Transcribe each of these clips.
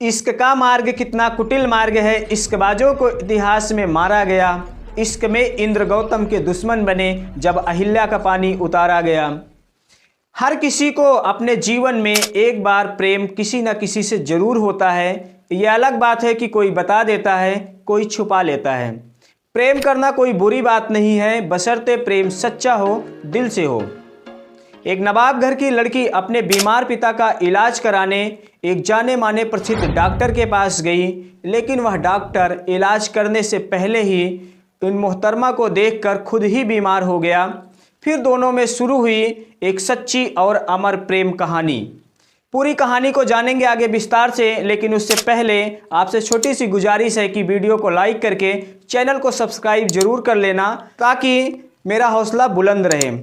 इश्क का मार्ग कितना कुटिल मार्ग है, इश्कबाजों को इतिहास में मारा गया। इश्क में इंद्र गौतम के दुश्मन बने जब अहिल्या का पानी उतारा गया। हर किसी को अपने जीवन में एक बार प्रेम किसी न किसी से जरूर होता है। यह अलग बात है कि कोई बता देता है, कोई छुपा लेता है। प्रेम करना कोई बुरी बात नहीं है, बशर्ते प्रेम सच्चा हो, दिल से हो। एक नवाब घर की लड़की अपने बीमार पिता का इलाज कराने एक जाने माने प्रसिद्ध डॉक्टर के पास गई, लेकिन वह डॉक्टर इलाज करने से पहले ही इन मोहतरमा को देखकर खुद ही बीमार हो गया। फिर दोनों में शुरू हुई एक सच्ची और अमर प्रेम कहानी। पूरी कहानी को जानेंगे आगे विस्तार से, लेकिन उससे पहले आपसे छोटी सी गुजारिश है कि वीडियो को लाइक करके चैनल को सब्सक्राइब जरूर कर लेना ताकि मेरा हौसला बुलंद रहे।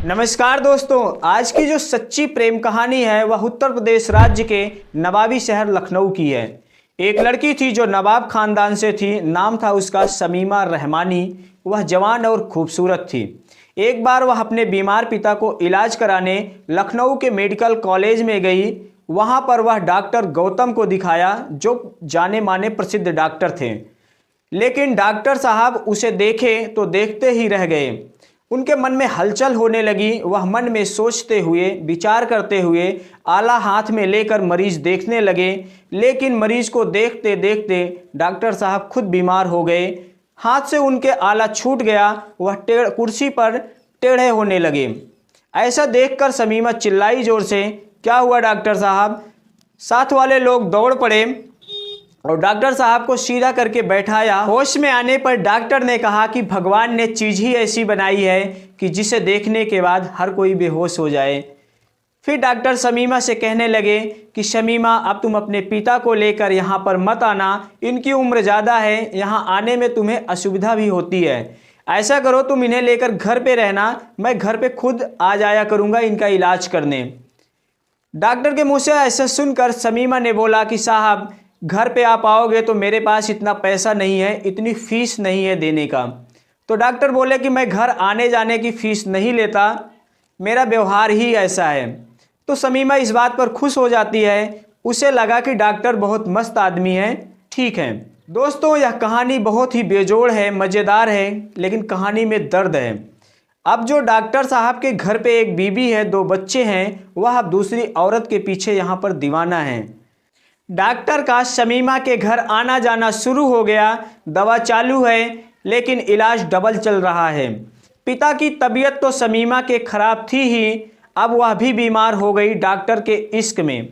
नमस्कार दोस्तों, आज की जो सच्ची प्रेम कहानी है वह उत्तर प्रदेश राज्य के नवाबी शहर लखनऊ की है। एक लड़की थी जो नवाब खानदान से थी, नाम था उसका शमीमा रहमानी। वह जवान और खूबसूरत थी। एक बार वह अपने बीमार पिता को इलाज कराने लखनऊ के मेडिकल कॉलेज में गई। वहां पर वह डॉक्टर गौतम को दिखाया जो जाने माने प्रसिद्ध डॉक्टर थे, लेकिन डॉक्टर साहब उसे देखे तो देखते ही रह गए। उनके मन में हलचल होने लगी। वह मन में सोचते हुए, विचार करते हुए आला हाथ में लेकर मरीज देखने लगे, लेकिन मरीज को देखते देखते डॉक्टर साहब खुद बीमार हो गए। हाथ से उनके आला छूट गया। वह कुर्सी पर टेढ़े होने लगे। ऐसा देखकर शमीमा चिल्लाई जोर से, क्या हुआ डॉक्टर साहब? साथ वाले लोग दौड़ पड़े और डॉक्टर साहब को सीधा करके बैठाया। होश में आने पर डॉक्टर ने कहा कि भगवान ने चीज़ ही ऐसी बनाई है कि जिसे देखने के बाद हर कोई बेहोश हो जाए। फिर डॉक्टर शमीमा से कहने लगे कि शमीमा, अब तुम अपने पिता को लेकर यहाँ पर मत आना, इनकी उम्र ज़्यादा है, यहाँ आने में तुम्हें असुविधा भी होती है। ऐसा करो, तुम इन्हें लेकर घर पे रहना, मैं घर पे खुद आ जाया करूँगा इनका इलाज करने। डॉक्टर के मुँह से ऐसा सुनकर शमीमा ने बोला कि साहब, घर पे आप आओगे तो मेरे पास इतना पैसा नहीं है, इतनी फीस नहीं है देने का। तो डॉक्टर बोले कि मैं घर आने जाने की फ़ीस नहीं लेता, मेरा व्यवहार ही ऐसा है। तो शमीमा इस बात पर खुश हो जाती है। उसे लगा कि डॉक्टर बहुत मस्त आदमी है, ठीक है। दोस्तों, यह कहानी बहुत ही बेजोड़ है, मज़ेदार है, लेकिन कहानी में दर्द है। अब जो डॉक्टर साहब के घर पे एक बीबी है, 2 बच्चे हैं, वह अब दूसरी औरत के पीछे यहाँ पर दीवाना है। डॉक्टर का शमीमा के घर आना जाना शुरू हो गया। दवा चालू है, लेकिन इलाज डबल चल रहा है। पिता की तबीयत तो शमीमा के खराब थी ही, अब वह भी बीमार हो गई डॉक्टर के इश्क में।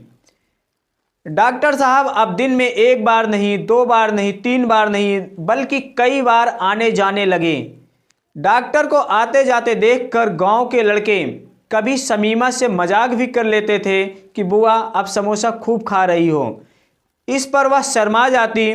डॉक्टर साहब अब दिन में 1 बार नहीं, 2 बार नहीं, 3 बार नहीं, बल्कि कई बार आने जाने लगे। डॉक्टर को आते जाते देखकर गांव के लड़के कभी शमीमा से मजाक भी कर लेते थे कि बुआ, अब समोसा खूब खा रही हो। इस पर वह शर्मा जाती।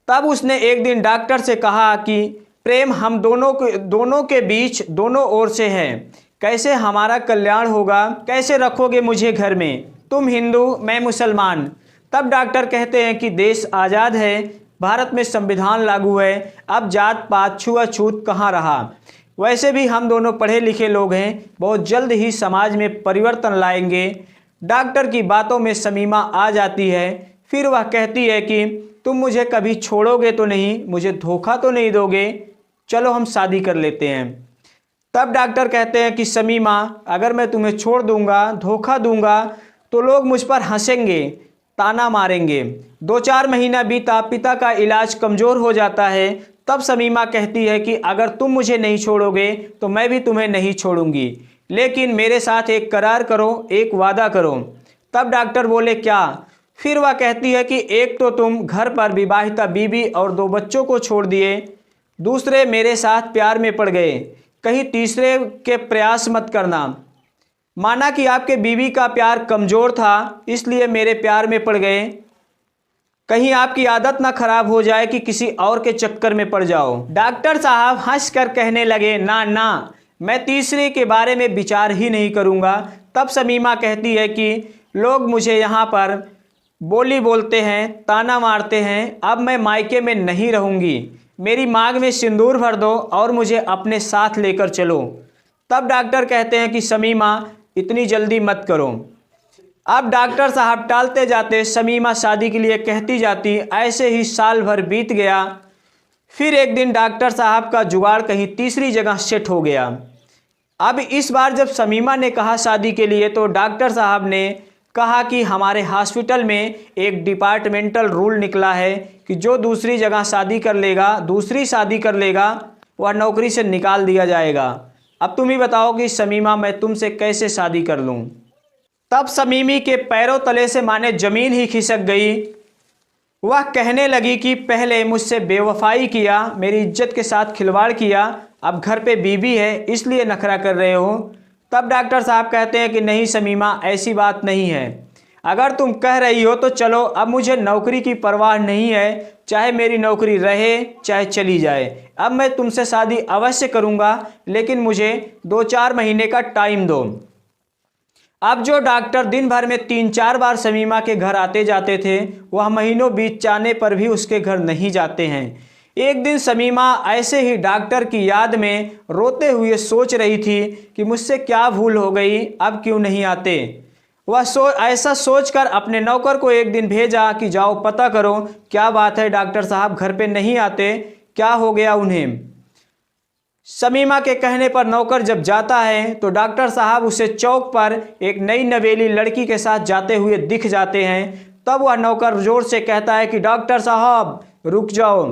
तब उसने एक दिन डॉक्टर से कहा कि प्रेम हम दोनों के बीच दोनों ओर से है, कैसे हमारा कल्याण होगा? कैसे रखोगे मुझे घर में? तुम हिंदू, मैं मुसलमान। तब डॉक्टर कहते हैं कि देश आज़ाद है, भारत में संविधान लागू है, अब जात पात छुआछूत कहाँ रहा। वैसे भी हम दोनों पढ़े लिखे लोग हैं, बहुत जल्द ही समाज में परिवर्तन लाएंगे। डॉक्टर की बातों में शमीमा आ जाती है। फिर वह कहती है कि तुम मुझे कभी छोड़ोगे तो नहीं, मुझे धोखा तो नहीं दोगे, चलो हम शादी कर लेते हैं। तब डॉक्टर कहते हैं कि शमीमा, अगर मैं तुम्हें छोड़ दूंगा, धोखा दूंगा, तो लोग मुझ पर हंसेंगे, ताना मारेंगे। 2-4 महीना बीता, पिता का इलाज कमज़ोर हो जाता है। तब शमीमा कहती है कि अगर तुम मुझे नहीं छोड़ोगे तो मैं भी तुम्हें नहीं छोड़ूंगी, लेकिन मेरे साथ एक करार करो, एक वादा करो। तब डॉक्टर बोले, क्या? फिर वह कहती है कि एक तो तुम घर पर विवाहिता बीबी और 2 बच्चों को छोड़ दिए, दूसरे मेरे साथ प्यार में पड़ गए, कहीं तीसरे के प्रयास मत करना। माना कि आपके बीवी का प्यार कमज़ोर था, इसलिए मेरे प्यार में पड़ गए, कहीं आपकी आदत ना खराब हो जाए कि किसी और के चक्कर में पड़ जाओ। डॉक्टर साहब हंसकर कहने लगे, ना ना, मैं तीसरे के बारे में विचार ही नहीं करूँगा। तब शमीमा कहती है कि लोग मुझे यहाँ पर बोली बोलते हैं, ताना मारते हैं, अब मैं मायके में नहीं रहूँगी, मेरी मांग में सिंदूर भर दो और मुझे अपने साथ लेकर चलो। तब डॉक्टर कहते हैं कि शमीमा, इतनी जल्दी मत करो, अब डॉक्टर साहब टालते जाते, शमीमा शादी के लिए कहती जाती। ऐसे ही साल भर बीत गया। फिर एक दिन डॉक्टर साहब का जुगाड़ कहीं तीसरी जगह सेट हो गया। अब इस बार जब शमीमा ने कहा शादी के लिए, तो डॉक्टर साहब ने कहा कि हमारे हॉस्पिटल में एक डिपार्टमेंटल रूल निकला है कि जो दूसरी जगह शादी कर लेगा वह नौकरी से निकाल दिया जाएगा। अब तुम ही बताओ कि शमीमा, मैं तुमसे कैसे शादी कर लूँ। तब शमीमी के पैरों तले से माने ज़मीन ही खिसक गई। वह कहने लगी कि पहले मुझसे बेवफाई किया, मेरी इज्जत के साथ खिलवाड़ किया, अब घर पे बीवी है इसलिए नखरा कर रहे हो। तब डॉक्टर साहब कहते हैं कि नहीं शमीमा, ऐसी बात नहीं है। अगर तुम कह रही हो तो चलो, अब मुझे नौकरी की परवाह नहीं है, चाहे मेरी नौकरी रहे चाहे चली जाए। अब मैं तुमसे शादी अवश्य करूँगा, लेकिन मुझे 2-4 महीने का टाइम दो। अब जो डॉक्टर दिन भर में 3-4 बार शमीमा के घर आते जाते थे, वह महीनों बीत जाने पर भी उसके घर नहीं जाते हैं। एक दिन शमीमा ऐसे ही डॉक्टर की याद में रोते हुए सोच रही थी कि मुझसे क्या भूल हो गई, अब क्यों नहीं आते। वह ऐसा सोचकर अपने नौकर को एक दिन भेजा कि जाओ पता करो क्या बात है, डॉक्टर साहब घर पे नहीं आते, क्या हो गया उन्हें। शमीमा के कहने पर नौकर जब जाता है तो डॉक्टर साहब उसे चौक पर एक नई नवेली लड़की के साथ जाते हुए दिख जाते हैं। तब वह नौकर जोर से कहता है कि डॉक्टर साहब रुक जाओ।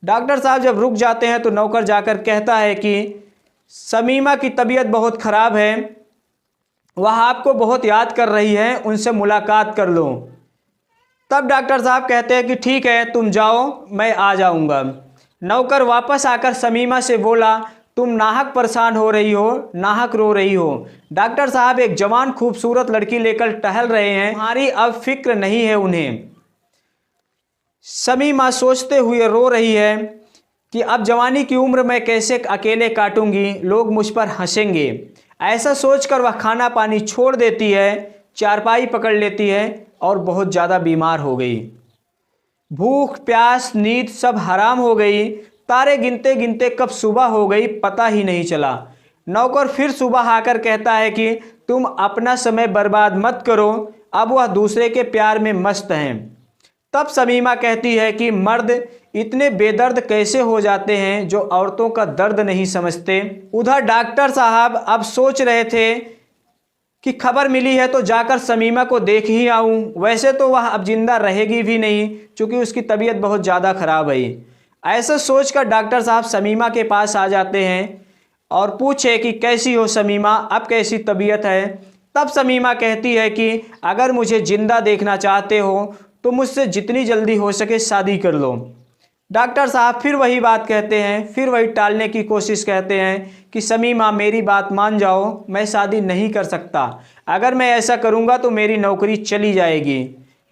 डॉक्टर साहब जब रुक जाते हैं तो नौकर जाकर कहता है कि शमीमा की तबीयत बहुत ख़राब है, वह आपको बहुत याद कर रही है, उनसे मुलाकात कर लो। तब डॉक्टर साहब कहते हैं कि ठीक है तुम जाओ, मैं आ जाऊंगा। नौकर वापस आकर शमीमा से बोला, तुम नाहक परेशान हो रही हो, नाहक रो रही हो। डॉक्टर साहब एक जवान खूबसूरत लड़की लेकर टहल रहे हैं, तुम्हारी अब फिक्र नहीं है उन्हें। शमीमा सोचते हुए रो रही है कि अब जवानी की उम्र में कैसे अकेले काटूंगी, लोग मुझ पर हंसेंगे। ऐसा सोचकर वह खाना पानी छोड़ देती है, चारपाई पकड़ लेती है और बहुत ज़्यादा बीमार हो गई। भूख प्यास नींद सब हराम हो गई। तारे गिनते गिनते कब सुबह हो गई पता ही नहीं चला। नौकर फिर सुबह आकर कहता है कि तुम अपना समय बर्बाद मत करो, अब वह दूसरे के प्यार में मस्त हैं। तब शमीमा कहती है कि मर्द इतने बेदर्द कैसे हो जाते हैं जो औरतों का दर्द नहीं समझते। उधर डॉक्टर साहब अब सोच रहे थे कि खबर मिली है तो जाकर शमीमा को देख ही आऊं। वैसे तो वह अब जिंदा रहेगी भी नहीं क्योंकि उसकी तबीयत बहुत ज़्यादा ख़राब है। ऐसा सोचकर डॉक्टर साहब शमीमा के पास आ जाते हैं और पूछे कि कैसी हो शमीमा, अब कैसी तबीयत है। तब शमीमा कहती है कि अगर मुझे ज़िंदा देखना चाहते हो तो मुझसे जितनी जल्दी हो सके शादी कर लो। डॉक्टर साहब फिर वही बात कहते हैं, फिर वही टालने की कोशिश कहते हैं कि शमीमा मेरी बात मान जाओ, मैं शादी नहीं कर सकता, अगर मैं ऐसा करूंगा तो मेरी नौकरी चली जाएगी।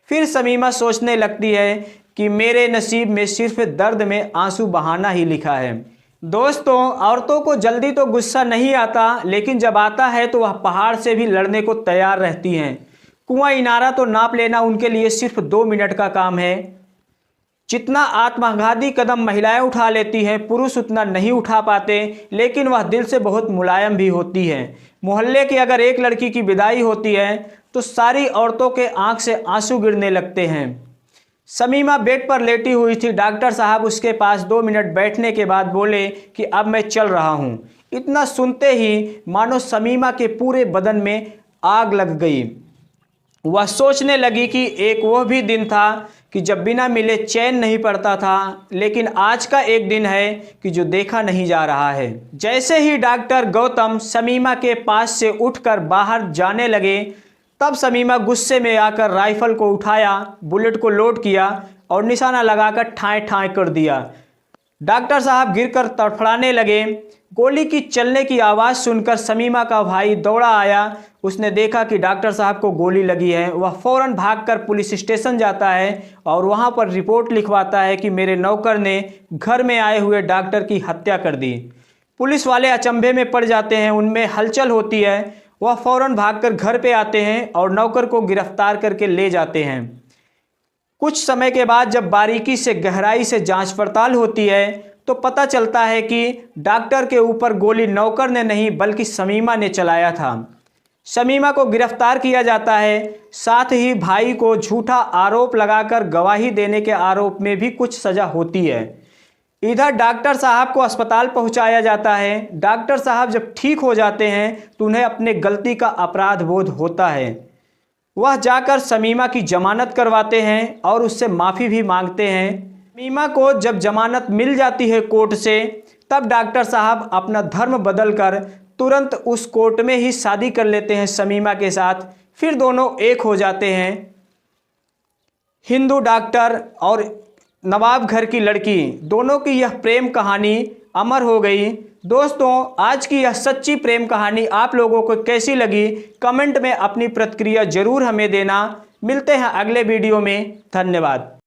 फिर शमीमा सोचने लगती है कि मेरे नसीब में सिर्फ दर्द में आंसू बहाना ही लिखा है। दोस्तों, औरतों को जल्दी तो गुस्सा नहीं आता, लेकिन जब आता है तो वह पहाड़ से भी लड़ने को तैयार रहती हैं। कुआं इनारा तो नाप लेना उनके लिए सिर्फ 2 मिनट का काम है। जितना आत्मघाती कदम महिलाएं उठा लेती हैं, पुरुष उतना नहीं उठा पाते, लेकिन वह दिल से बहुत मुलायम भी होती है। मोहल्ले की अगर एक लड़की की विदाई होती है तो सारी औरतों के आंख से आंसू गिरने लगते हैं। शमीमा बेड पर लेटी हुई थी। डॉक्टर साहब उसके पास 2 मिनट बैठने के बाद बोले कि अब मैं चल रहा हूँ। इतना सुनते ही मानो शमीमा के पूरे बदन में आग लग गई। वह सोचने लगी कि एक वो भी दिन था कि जब बिना मिले चैन नहीं पड़ता था, लेकिन आज का एक दिन है कि जो देखा नहीं जा रहा है। जैसे ही डॉक्टर गौतम शमीमा के पास से उठकर बाहर जाने लगे, तब शमीमा गुस्से में आकर राइफल को उठाया, बुलेट को लोड किया और निशाना लगाकर ठाए ठाए कर दिया। डॉक्टर साहब गिरकर तड़फड़ाने लगे। गोली की चलने की आवाज़ सुनकर शमीमा का भाई दौड़ा आया। उसने देखा कि डॉक्टर साहब को गोली लगी है। वह फ़ौरन भागकर पुलिस स्टेशन जाता है और वहां पर रिपोर्ट लिखवाता है कि मेरे नौकर ने घर में आए हुए डॉक्टर की हत्या कर दी। पुलिस वाले अचंभे में पड़ जाते हैं, उनमें हलचल होती है। वह फ़ौरन भागकर घर पे आते हैं और नौकर को गिरफ्तार करके ले जाते हैं। कुछ समय के बाद जब बारीकी से गहराई से जांच पड़ताल होती है तो पता चलता है कि डॉक्टर के ऊपर गोली नौकर ने नहीं बल्कि शमीमा ने चलाया था। शमीमा को गिरफ्तार किया जाता है। साथ ही भाई को झूठा आरोप लगाकर गवाही देने के आरोप में भी कुछ सज़ा होती है। इधर डॉक्टर साहब को अस्पताल पहुंचाया जाता है। डॉक्टर साहब जब ठीक हो जाते हैं तो उन्हें अपने गलती का अपराध बोध होता है। वह जाकर शमीमा की जमानत करवाते हैं और उससे माफ़ी भी मांगते हैं। शमीमा को जब जमानत मिल जाती है कोर्ट से, तब डॉक्टर साहब अपना धर्म बदलकर तुरंत उस कोर्ट में ही शादी कर लेते हैं शमीमा के साथ। फिर दोनों एक हो जाते हैं। हिंदू डॉक्टर और नवाब घर की लड़की, दोनों की यह प्रेम कहानी अमर हो गई। दोस्तों, आज की यह सच्ची प्रेम कहानी आप लोगों को कैसी लगी, कमेंट में अपनी प्रतिक्रिया ज़रूर हमें देना। मिलते हैं अगले वीडियो में। धन्यवाद।